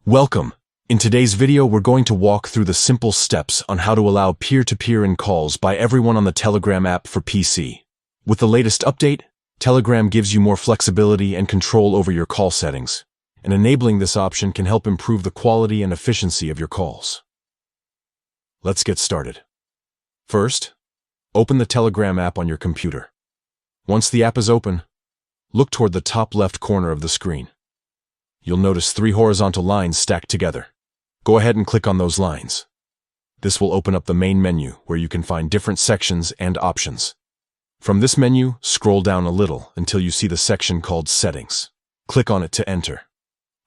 Welcome! In today's video, we're going to walk through the simple steps on how to allow peer-to-peer in calls by everyone on the Telegram app for PC. With the latest update, Telegram gives you more flexibility and control over your call settings, and enabling this option can help improve the quality and efficiency of your calls. Let's get started. First, open the Telegram app on your computer. Once the app is open, look toward the top left corner of the screen. You'll notice 3 horizontal lines stacked together. Go ahead and click on those lines. This will open up the main menu where you can find different sections and options. From this menu, scroll down a little until you see the section called Settings. Click on it to enter.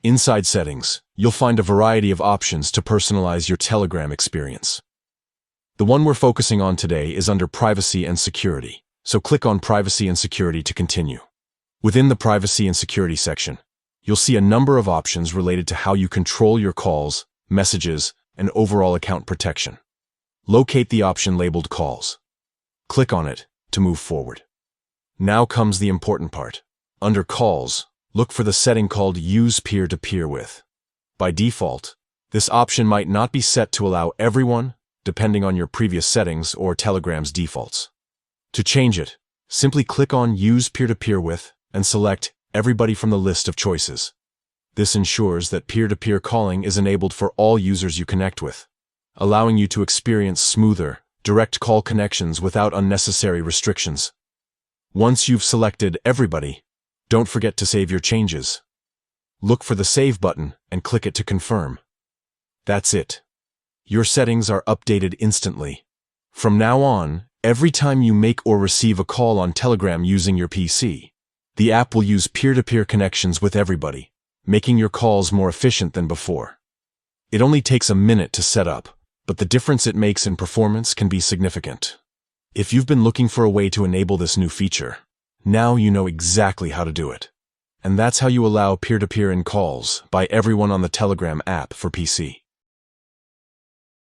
Inside Settings, you'll find a variety of options to personalize your Telegram experience. The one we're focusing on today is under Privacy and Security, so click on Privacy and Security to continue. Within the Privacy and Security section, you'll see a number of options related to how you control your calls, messages, and overall account protection. Locate the option labeled Calls. Click on it to move forward. Now comes the important part. Under Calls, look for the setting called Use Peer-to-Peer With. By default, this option might not be set to allow everyone, depending on your previous settings or Telegram's defaults. To change it, simply click on Use Peer-to-Peer With and select Everybody from the list of choices. This ensures that peer-to-peer calling is enabled for all users you connect with, allowing you to experience smoother, direct call connections without unnecessary restrictions. Once you've selected Everybody, don't forget to save your changes. Look for the Save button and click it to confirm. That's it. Your settings are updated instantly. From now on, every time you make or receive a call on Telegram using your PC, the app will use peer-to-peer connections with everybody, making your calls more efficient than before. It only takes a minute to set up, but the difference it makes in performance can be significant. If you've been looking for a way to enable this new feature, now you know exactly how to do it. And that's how you allow peer-to-peer in calls by everyone on the Telegram app for PC.